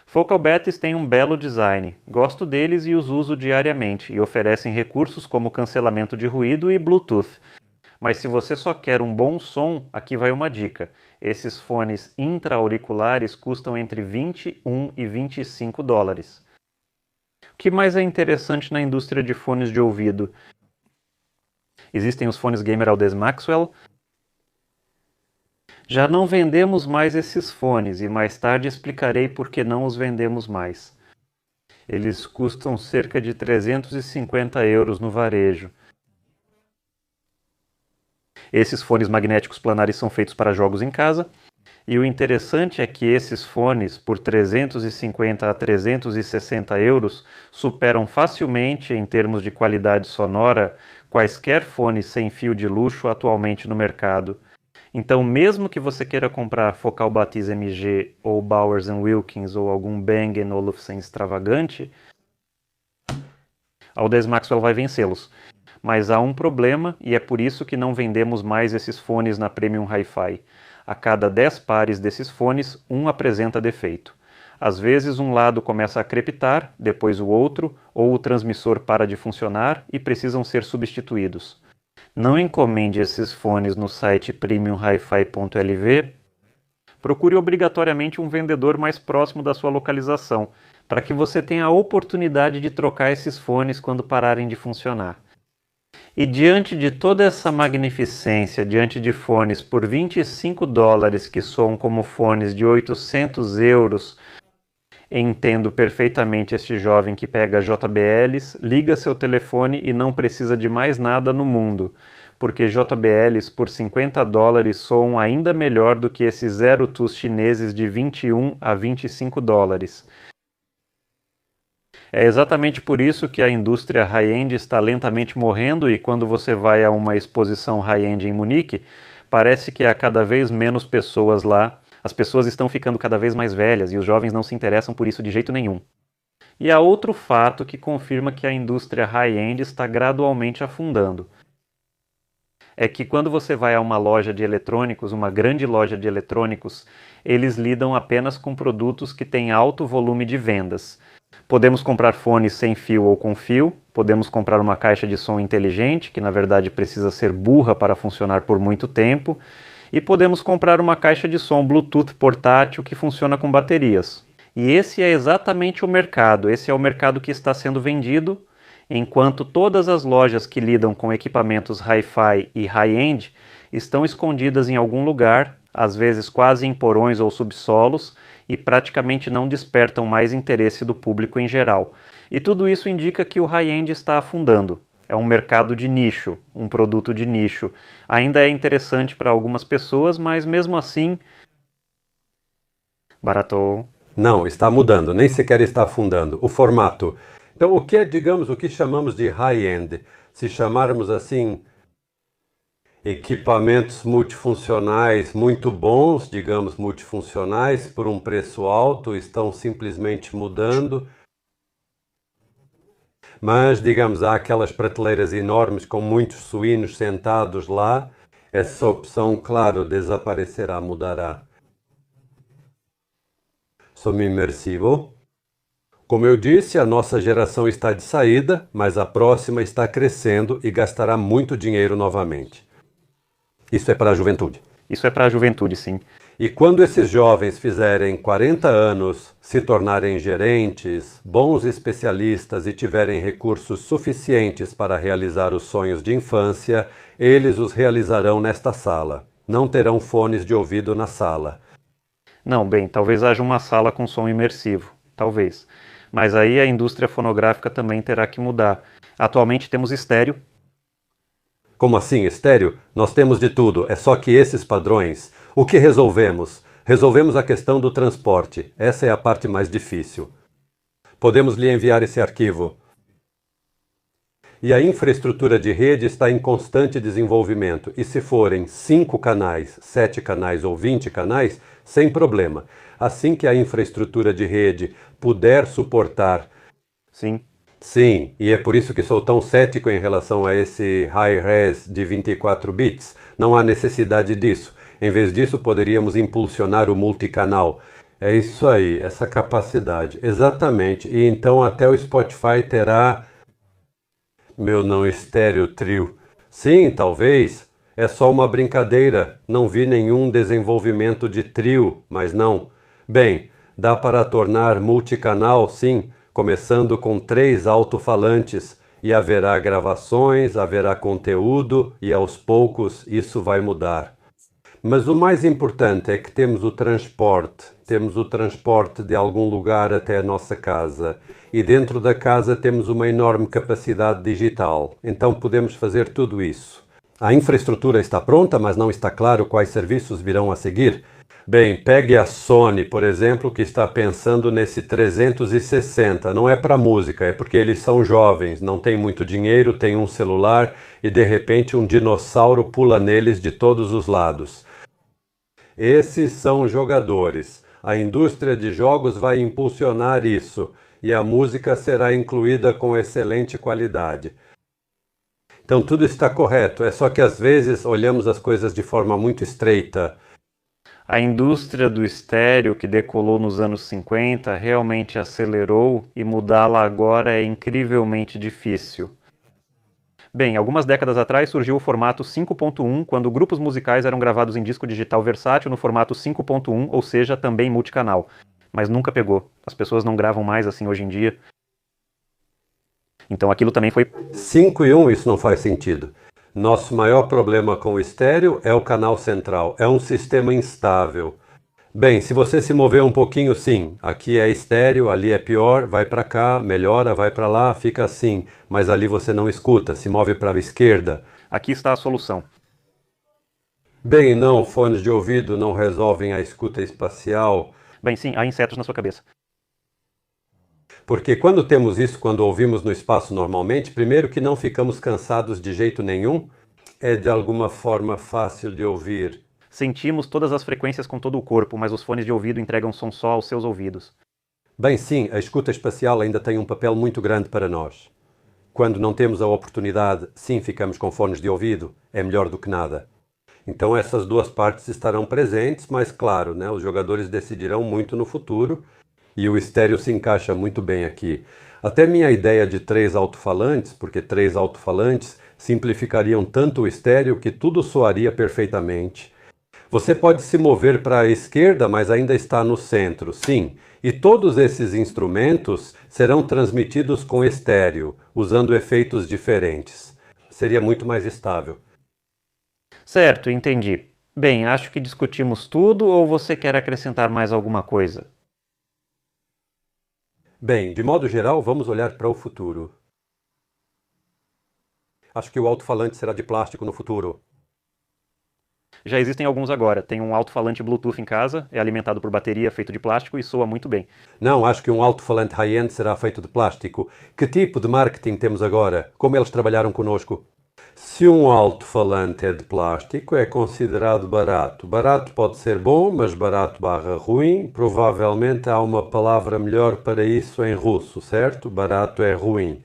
Focal Batis tem um belo design. Gosto deles e os uso diariamente, e oferecem recursos como cancelamento de ruído e Bluetooth. Mas se você só quer um bom som, aqui vai uma dica. Esses fones intra-auriculares custam entre 21 e 25 dólares. O que mais é interessante na indústria de fones de ouvido? Existem os fones gamer Audes Maxwell. Já não vendemos mais esses fones e mais tarde explicarei por que não os vendemos mais. Eles custam cerca de 350 euros no varejo. Esses fones magnéticos planares são feitos para jogos em casa. E o interessante é que esses fones, por 350 a 360 euros, superam facilmente, em termos de qualidade sonora, quaisquer fones sem fio de luxo atualmente no mercado. Então, mesmo que você queira comprar Focal Batis MG ou Bowers & Wilkins ou algum Bang & Olufsen extravagante, a Audes Maxwell vai vencê-los. Mas há um problema e é por isso que não vendemos mais esses fones na Premium Hi-Fi. A cada 10 pares desses fones, um apresenta defeito. Às vezes um lado começa a crepitar, depois o outro, ou o transmissor para de funcionar e precisam ser substituídos. Não encomende esses fones no site premiumhifi.lv. Procure obrigatoriamente um vendedor mais próximo da sua localização, para que você tenha a oportunidade de trocar esses fones quando pararem de funcionar. E diante de toda essa magnificência, diante de fones por 25 dólares que soam como fones de 800 euros, entendo perfeitamente este jovem que pega JBLs, liga seu telefone e não precisa de mais nada no mundo, porque JBLs por 50 dólares soam ainda melhor do que esses Zero-Tooth chineses de 21 a 25 dólares. É exatamente por isso que a indústria high-end está lentamente morrendo e quando você vai a uma exposição high-end em Munique, parece que há cada vez menos pessoas lá. As pessoas estão ficando cada vez mais velhas e os jovens não se interessam por isso de jeito nenhum. E há outro fato que confirma que a indústria high-end está gradualmente afundando. É que quando você vai a uma loja de eletrônicos, uma grande loja de eletrônicos, eles lidam apenas com produtos que têm alto volume de vendas. Podemos comprar fones sem fio ou com fio, podemos comprar uma caixa de som inteligente, que na verdade precisa ser burra para funcionar por muito tempo, e podemos comprar uma caixa de som Bluetooth portátil que funciona com baterias. E esse é exatamente o mercado, esse é o mercado que está sendo vendido, enquanto todas as lojas que lidam com equipamentos hi-fi e high-end estão escondidas em algum lugar, às vezes quase em porões ou subsolos, e praticamente não despertam mais interesse do público em geral. E tudo isso indica que o high-end está afundando. É um mercado de nicho, um produto de nicho. Ainda é interessante para algumas pessoas, mas mesmo assim... Baratou. Não, está mudando, nem sequer está afundando. O formato. Então, o que é, digamos, o que chamamos de high-end? Se chamarmos assim, equipamentos multifuncionais muito bons, digamos, multifuncionais, por um preço alto, estão simplesmente mudando. Mas, digamos, há aquelas prateleiras enormes com muitos suínos sentados lá. Essa opção, claro, desaparecerá, mudará. Som imersivo. Como eu disse, a nossa geração está de saída, mas a próxima está crescendo e gastará muito dinheiro novamente. Isso é para a juventude. Isso é para a juventude, sim. E quando esses jovens fizerem 40 anos, se tornarem gerentes, bons especialistas e tiverem recursos suficientes para realizar os sonhos de infância, eles os realizarão nesta sala. Não terão fones de ouvido na sala. Não, bem, talvez haja uma sala com som imersivo. Talvez. Mas aí a indústria fonográfica também terá que mudar. Atualmente temos estéreo. Como assim, estéreo? Nós temos de tudo, é só que esses padrões... O que resolvemos? Resolvemos a questão do transporte. Essa é a parte mais difícil. Podemos lhe enviar esse arquivo. E a infraestrutura de rede está em constante desenvolvimento. E se forem 5 canais, 7 canais ou 20 canais, sem problema. Assim que a infraestrutura de rede puder suportar... Sim. Sim, e é por isso que sou tão cético em relação a esse high-res de 24 bits. Não há necessidade disso. Em vez disso, poderíamos impulsionar o multicanal. É isso aí, essa capacidade. Exatamente. E então até o Spotify terá... Meu não estéreo trio. Sim, talvez. É só uma brincadeira. Não vi nenhum desenvolvimento de trio, mas não. Bem, dá para tornar multicanal, sim, começando com 3 alto-falantes. E haverá gravações, haverá conteúdo, e aos poucos isso vai mudar. Mas o mais importante é que temos o transporte de algum lugar até a nossa casa. E dentro da casa temos uma enorme capacidade digital. Então podemos fazer tudo isso. A infraestrutura está pronta, mas não está claro quais serviços virão a seguir. Bem, pegue a Sony, por exemplo, que está pensando nesse 360. Não é para música, é porque eles são jovens, não têm muito dinheiro, têm um celular e de repente um dinossauro pula neles de todos os lados. Esses são jogadores. A indústria de jogos vai impulsionar isso e a música será incluída com excelente qualidade. Então tudo está correto, é só que às vezes olhamos as coisas de forma muito estreita. A indústria do estéreo, que decolou nos anos 50, realmente acelerou e mudá-la agora é incrivelmente difícil. Bem, algumas décadas atrás surgiu o formato 5.1, quando grupos musicais eram gravados em disco digital versátil no formato 5.1, ou seja, também multicanal. Mas nunca pegou. As pessoas não gravam mais assim hoje em dia. Então aquilo também foi... 5 e 1, isso não faz sentido. Nosso maior problema com o estéreo é o canal central. É um sistema instável. Bem, se você se mover um pouquinho, sim. Aqui é estéreo, ali é pior, vai para cá, melhora, vai para lá, fica assim. Mas ali você não escuta, se move para a esquerda. Aqui está a solução. Bem, não, fones de ouvido não resolvem a escuta espacial. Bem, sim, há insetos na sua cabeça. Porque quando temos isso, quando ouvimos no espaço normalmente, primeiro que não ficamos cansados de jeito nenhum, é de alguma forma fácil de ouvir. Sentimos todas as frequências com todo o corpo, mas os fones de ouvido entregam som só aos seus ouvidos. Bem, sim, a escuta espacial ainda tem um papel muito grande para nós. Quando não temos a oportunidade, sim, ficamos com fones de ouvido, é melhor do que nada. Então essas duas partes estarão presentes, mas claro, né, os jogadores decidirão muito no futuro e o estéreo se encaixa muito bem aqui. Até minha ideia de 3 alto-falantes, porque 3 alto-falantes simplificariam tanto o estéreo que tudo soaria perfeitamente. Você pode se mover para a esquerda, mas ainda está no centro, sim. E todos esses instrumentos serão transmitidos com estéreo, usando efeitos diferentes. Seria muito mais estável. Certo, entendi. Bem, acho que discutimos tudo, ou você quer acrescentar mais alguma coisa? Bem, de modo geral, vamos olhar para o futuro. Acho que o alto-falante será de plástico no futuro. Já existem alguns agora. Tem um alto-falante Bluetooth em casa, é alimentado por bateria, feito de plástico e soa muito bem. Não, acho que um alto-falante high-end será feito de plástico. Que tipo de marketing temos agora? Como eles trabalharam conosco? Se um alto-falante é de plástico, é considerado barato. Barato pode ser bom, mas barato barra ruim. Provavelmente há uma palavra melhor para isso em russo, certo? Barato é ruim.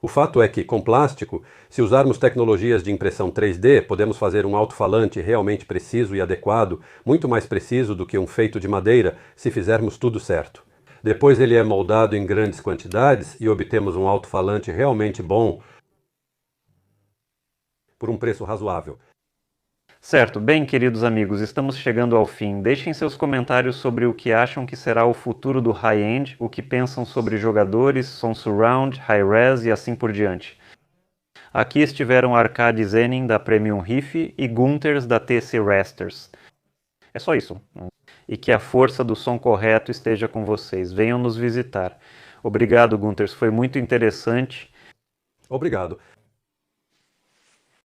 O fato é que, com plástico, se usarmos tecnologias de impressão 3D, podemos fazer um alto-falante realmente preciso e adequado, muito mais preciso do que um feito de madeira, se fizermos tudo certo. Depois ele é moldado em grandes quantidades e obtemos um alto-falante realmente bom por um preço razoável. Certo, bem, queridos amigos, estamos chegando ao fim. Deixem seus comentários sobre o que acham que será o futuro do high-end, o que pensam sobre jogadores, som surround, high-res e assim por diante. Aqui estiveram Arcade Zenin, da Premium Riff, e Gunters, da TC Rasters. É só isso. E que a força do som correto esteja com vocês. Venham nos visitar. Obrigado, Gunters, foi muito interessante. Obrigado.